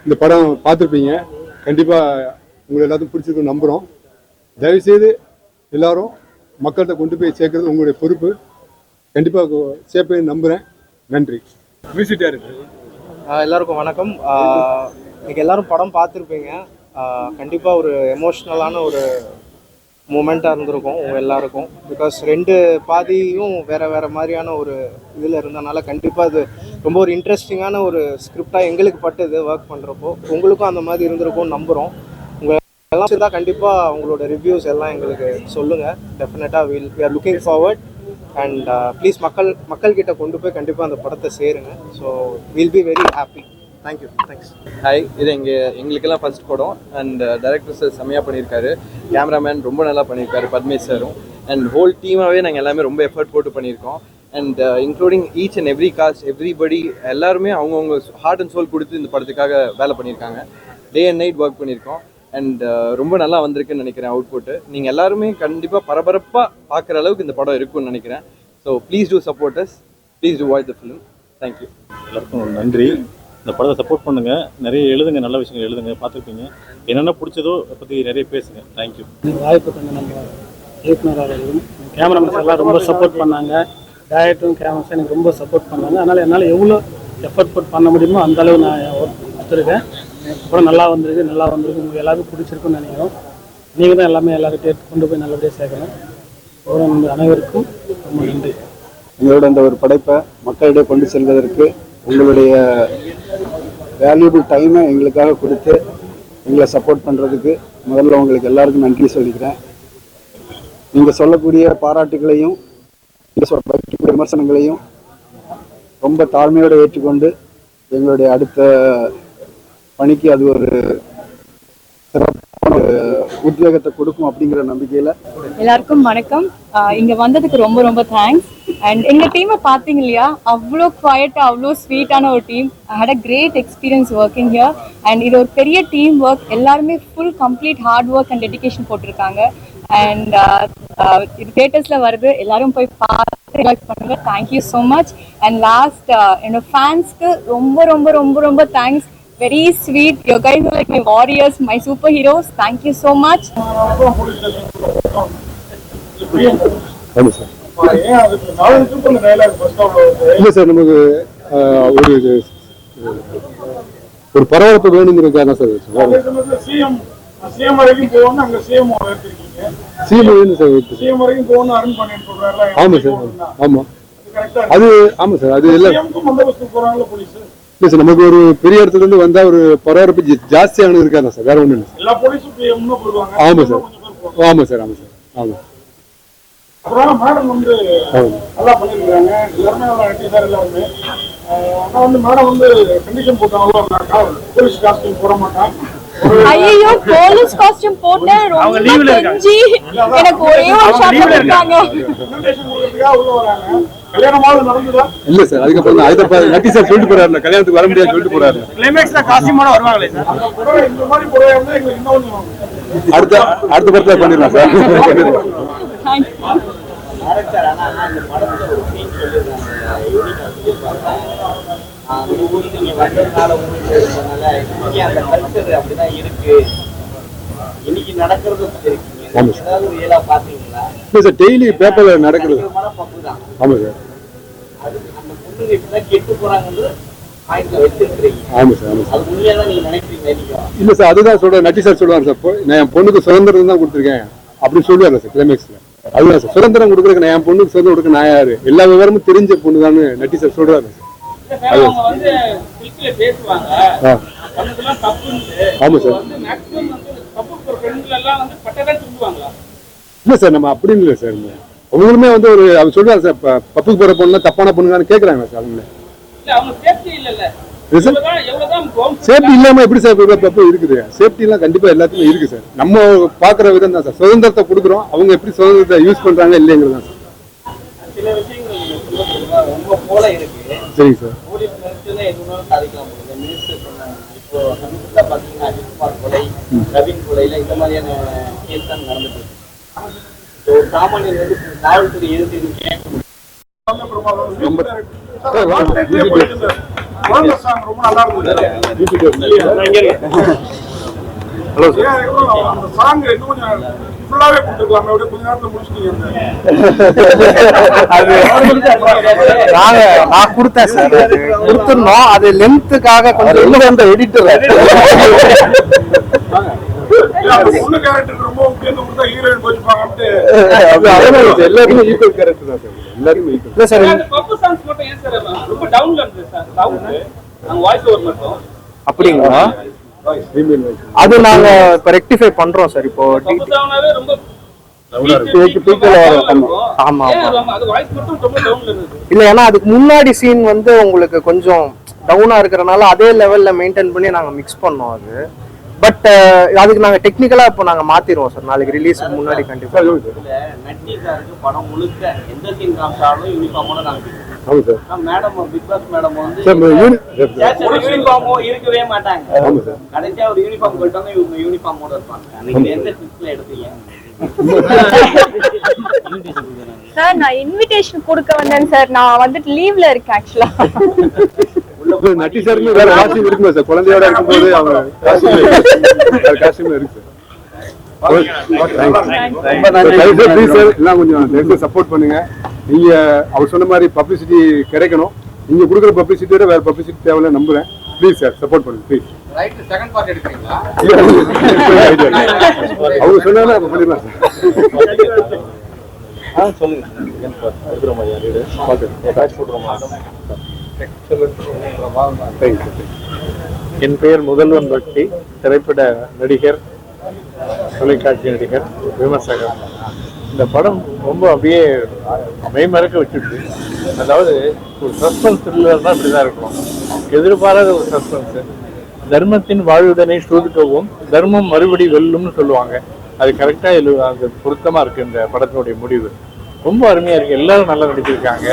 இந்த படம் பார்த்துருப்பீங்க. கண்டிப்பாக உங்களை எல்லாத்துக்கும் பிடிச்சிருக்குன்னு நம்புகிறோம். தயவுசெய்து எல்லாரும் மக்கள்கிட்ட கொண்டு போய் சேர்க்கறது உங்களுடைய பொறுப்பு. கண்டிப்பாக சேர்ப்பேன்னு நம்புகிறேன். நன்றி. மியூசிக் டைரக்டர் எல்லாருக்கும் வணக்கம். இன்றைக்கி எல்லோரும் படம் பார்த்துருப்பீங்க. கண்டிப்பாக ஒரு எமோஷ்னலான ஒரு மூமெண்ட்டாக இருந்திருக்கும் உங்கள் எல்லாருக்கும். பிகாஸ் ரெண்டு பாதியும் வேறு மாதிரியான ஒரு இதில் இருந்தனால கண்டிப்பாக அது ரொம்ப ஒரு இன்ட்ரெஸ்டிங்கான ஒரு ஸ்கிரிப்டாக எங்களுக்கு பட்டுது ஒர்க் பண்ணுறப்போ. உங்களுக்கும் அந்த மாதிரி இருந்திருக்கும்னு நம்புகிறோம். உங்கள் எல்லாம் தான் கண்டிப்பாக உங்களோட ரிவ்யூஸ் எல்லாம் எங்களுக்கு சொல்லுங்கள். டெஃபினட்டாக we are looking forward and please மக்கள்கிட்ட கொண்டு போய் கண்டிப்பாக அந்த படத்தை சேருங்க. So will be very happy. Thank you. Thanks. Hi, இது எங்களுக்கெல்லாம் ஃபர்ஸ்ட் படம். அண்ட் டைரக்டர் சார் செம்மையாக பண்ணியிருக்காரு. கேமராமேன் ரொம்ப நல்லா பண்ணியிருக்காரு, பத்மேஷ் சாரும். அண்ட் ஹோல் டீமாகவே நாங்கள் எல்லாமே ரொம்ப எஃபர்ட் போட்டு பண்ணியிருக்கோம். And including each and every cost, everybody எல்லாருமே அவங்கவுங்க ஹார்ட் அண்ட் சோல் கொடுத்து இந்த படத்துக்காக வேலை பண்ணியிருக்காங்க. டே அண்ட் நைட் ஒர்க் பண்ணியிருக்கோம். அண்ட் ரொம்ப நல்லா வந்திருக்குன்னு நினைக்கிறேன் அவுட்புட்டு. நீங்கள் எல்லாருமே கண்டிப்பாக பரபரப்பாக பார்க்குற அளவுக்கு இந்த படம் இருக்குன்னு நினைக்கிறேன். So please do support us, please do watch the film. Thank you. எல்லாருக்கும் நன்றி. இந்த படத்தை சப்போர்ட் பண்ணுங்கள், நிறைய எழுதுங்க, நல்ல விஷயங்கள் எழுதுங்க. பார்த்துருப்பீங்க, என்னென்ன பிடிச்சதோ அதை பற்றி நிறைய பேசுங்க. தேங்க்யூ. வாய்ப்பு தந்த நம்ம இயக்குநராளர்களும் கேமராமேன்ஸ் எல்லாம் ரொம்ப சப்போர்ட் பண்ணாங்க. டைரக்டரும் கேமராமேன்ஸும் எனக்கு ரொம்ப சப்போர்ட் பண்ணாங்க. அதனால் என்னால் எவ்வளோ எஃபர்ட் போட் பண்ண முடியுமோ அந்தளவு நான் ஒர்க் கொடுத்துருக்கேன். படம் நல்லா வந்திருக்கு. உங்களுக்கு எல்லாருக்கும் பிடிச்சிருக்குன்னு நினைக்கிறோம். நீங்கள் தான் எல்லாருக்கிட்டே கொண்டு போய் நல்லபடியாக சேர்க்கணும். அனைவருக்கும் ரொம்ப நன்றி. எங்களோட இந்த ஒரு படைப்பை மக்களிடையே கொண்டு செல்வதற்கு உங்களுடைய வேல்யூபிள் டைமை எங்களுக்காக கொடுத்து எங்களை சப்போர்ட் பண்ணுறதுக்கு முதல்ல உங்களுக்கு எல்லாருக்கும் நன்றி சொல்லிக்கிறேன். நீங்கள் சொல்லக்கூடிய பாராட்டுகளையும் விமர்சனங்களையும் ரொம்ப தாழ்மையோடு ஏற்றுக்கொண்டு எங்களுடைய அடுத்த பணிக்கு அது ஒரு சிறப்பான உத்வேகத்தை கொடுக்கும் அப்படிங்கிற நம்பிக்கையில் எல்லாருக்கும் வணக்கம். இங்கே வந்ததுக்கு ரொம்ப ரொம்ப தேங்க்ஸ். அண்ட் எங்கள் டீமை பார்த்தீங்க இல்லையா, அவ்வளோ குவாய்ட்டாக அவ்வளோ ஸ்வீட்டான ஒரு team. I had a great experience working here. And இது ஒரு பெரிய டீம் ஒர்க். எல்லாருமே full complete hard work and dedication போட்டிருக்காங்க. அண்ட் இது தியேட்டர்ஸில் வருது, எல்லாரும் போய் பார்த்து என்ஜாய் பண்ணுங்க. Thank you so much. And last என்னோட ஃபேன்ஸ்க்கு ரொம்ப ரொம்ப ரொம்ப ரொம்ப thanks. Very sweet. You guys are like my warriors, my superheroes. Thank you so much. இல்லை சார், நமக்கு ஒரு பரபரப்பு வேணுங்கிறதுக்காக சார். சிஎம் வரைக்கும் போகணும், அங்க சிஎம் எடுத்திருக்கீங்க. சிஎம் வேணும் சார். சிஎம் வரைக்கும் போகணும் அருண் பண்ணிட்டு சொல்றாரு. ஆமாம் சார். ஆமாம் அது ஆமாம் சார். அது எல்லாம் பந்தோபஸ்து போறாங்களா போலீஸ்? இல்லை சார், நமக்கு ஒரு பெரிய இடத்துல இருந்து வந்தா ஒரு பரபரப்பு ஜாஸ்தியானது இருக்காதா சார், வேற ஒன்றும் இல்லை சார். எல்லா போலீஸும் போடுவாங்க. ஆமாம் சார். ஆமாம் சார். ஆமாம் சார். ஆமாம். அப்புறம் மேடம் நல்லா பண்ணிருக்காங்க. எல்லாருமே சார் எல்லாருமே. ஆனா மேடம் கண்டிஷன் போட்டாங்களோ, போலீஸ் காஸ்டியூம் போட மாட்டான். ஐயோ, போலீஸ் காஸ்டியூம் போட்டு ரொம்ப கெஞ்சி எனக்கு ஒரே ஒரு ஷாட் கொடுத்தாங்க. இல்ல சார், அதுக்கப்புறம் ஹைதராபாத் நட்டி சார் சொல்லிட்டு போறாரு, கல்யாணத்துக்கு வர முடியாது சொல்லிட்டு போறாரு. கிளைமேக்ஸ்ல காஸ்டியூமோட வருவாங்களே சார். அடுத்த படத்துல பண்ணிடலாம் சார். டெய்லி பேப்பர்ல நடக்கிறது. ஆமா சார். இல்ல சார், அதுதான் சொல்றேன். நட்டி சார் சொல்லுவாங்க சார், நான் என் பொண்ணுக்கு சுதந்திரம் தான் கொடுத்துருக்கேன் அப்படின்னு சொல்லுவாங்க சார் கிளைமேக்ஸ்ல. அதுதான் சார், சுதந்திரம் கொடுக்குறதுக்கு நான் என் பொண்ணுக்கு சுதந்திரம் கொடுக்க நான் யாரு, எல்லா விவரமும் தெரிஞ்ச பொண்ணு தான் நட்டி சார் சொல்றாரு சார். ஆமா சார். இல்ல சார், நம்ம அப்படின்னு இல்லை சார். அவங்களுமே ஒரு அவங்க சொல்றாரு சார், பப்புக்கு போற பொண்ணு தப்பான பொண்ணுங்கன்னு கேட்கறாங்க சார். அவங்களே சேஃப்டி இல்லாம எப்படி சார் பப்பு இருக்குது? சேஃப்டி எல்லாம் கண்டிப்பா எல்லாத்துக்கும் இருக்கு சார். நம்ம பாக்குற விதம் தான் சார். சுதந்திரத்தை கொடுக்குறோம், அவங்க எப்படி சுதந்திரத்தை யூஸ் பண்றாங்க இல்லைங்கிறது தான் சார். சரிங்க சார். ரொம்ப குழந்தை சாங் ரொம்ப நல்லா இருந்தது. Hello sir. ஏன் இன்னும் அந்த சாங் இன்னும் கொஞ்சம் ஃபுல்லாவே கொடுத்துருக்கலாமே, அப்படியே கொஞ்ச நேரத்துல முடிச்சிட்டீங்க. நான் கொடுத்தேன் சார், கொடுத்துருந்தோம். அது லென்த்துக்காக கொஞ்சம் இன்னும் அந்த எடிட்டர் அந்த பொண்ணு கேரக்டர் ரொம்ப முக்கியம் கொடுத்தா ஹீரோயின் போச்சுப்பாங்க. எல்லாருமே ஈக்குவல் கேரக்டர் தான் சார், எல்லாருமே ஈக்குவல். இல்லை சார், அப்படிங்களா? அது நாங்க இப்ப ரெக்டிஃபை பண்றோம் சார். இப்போ ஆமா இல்ல, ஏன்னா அதுக்கு முன்னாடி சீன் வந்து உங்களுக்கு கொஞ்சம் டவுனா இருக்கிறனால அதே லெவல்ல மெயின்டைன் பண்ணி நாங்க மிக்ஸ் பண்ணோம். அது பட் அதுக்கு நாங்க டெக்னிக்கலா இப்போ நாங்க மாத்திடுவோம் சார், நாளைக்கு ரிலீஸுக்கு முன்னாடி கண்டிப்பா. படம் முழுக்க எந்த சீன் காமிச்சாலும் யூனிஃபார்மோட காமிச்சிருக்கோம். மேடம் பிக் பாஸ் மேடம் வந்து யூனிஃபார்மோ இருக்கவே மாட்டாங்க. கடைசியா ஒரு யூனிஃபார்ம் போயிட்டாங்க, இவங்க யூனிஃபார்மோட இருப்பாங்க. அன்னைக்கு எந்த ட்ரிப்ல எடுத்தீங்க சார்? நான் இன்விடேஷன் கொடுக்க வந்தேன் சார். நான் வந்துட்டு லீவ்ல இருக்கேன் ஆக்சுவலா. நட்டி சாருமே வேற காஸ்டியூம் இருக்குமா சார்? குழந்தையோட இருக்கும்போது அவங்க காஸ்டியூம் இருக்கு சார். எல்லாம் கொஞ்சம் சப்போர்ட் பண்ணுங்க. நீங்க அவர் சொன்ன மாதிரி பப்ளிசிட்டி கிடைக்கணும். நீங்க கொடுக்குற பப்ளிசிட்டியோட வேற பப்ளிசிட்டி தேவையில்ல நம்புறேன். ப்ளீஸ் சார் சப்போர்ட் பண்ணுங்க ப்ளீஸ். செகண்ட் பார்ட் எடுக்கிறீங்களா? அவங்க சொன்னா அப்ப பண்ணிடலாம் சார். சொல்லுங்க. என் பெயர் முதல்வன் பக்தி, திரைப்பட நடிகர், தொலைக்காட்சி நடிகர், விமர்சகர். இந்த படம் ரொம்ப அப்படியே மெய்மறக்க வச்சுடுது. அதாவது ஒரு சஸ்பென்ஸ் த்ரில்லர்னா இப்படிதான் இருக்கணும். எதிர்பாராத ஒரு சஸ்பென்ஸ். தர்மத்தின் வாழ்வுடனே சோதிக்கவும் தர்மம் மறுபடி வெல்லும்னு சொல்லுவாங்க. அது கரெக்டா அது பொருத்தமா இருக்கு. இந்த படத்தினுடைய முடிவு ரொம்ப அருமையா இருக்கு. எல்லாரும் நல்லா நடிச்சிருக்காங்க.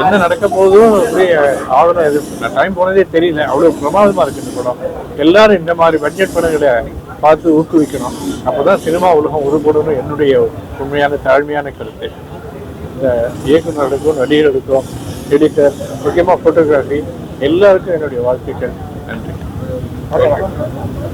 என்ன நடக்க போதும் அப்படியே ஆகணும். இது டைம் போனதே தெரியல, அவ்வளவு பிரமாதமா இருக்கு இந்த படம். எல்லாரும் இந்த மாதிரி பட்ஜெட் படங்களை பார்த்து ஊக்குவிக்கணும். அப்பதான் சினிமா உலகம் உருப்படணும். என்னுடைய உண்மையான தாழ்மையான கருத்து. இந்த இயக்குநர்களுக்கும் நடிகர்களுக்கும் எடிட்டர், முக்கியமாக ஃபோட்டோகிராஃபி எல்லாருக்கும் என்னுடைய வாழ்த்துக்கள். நன்றி.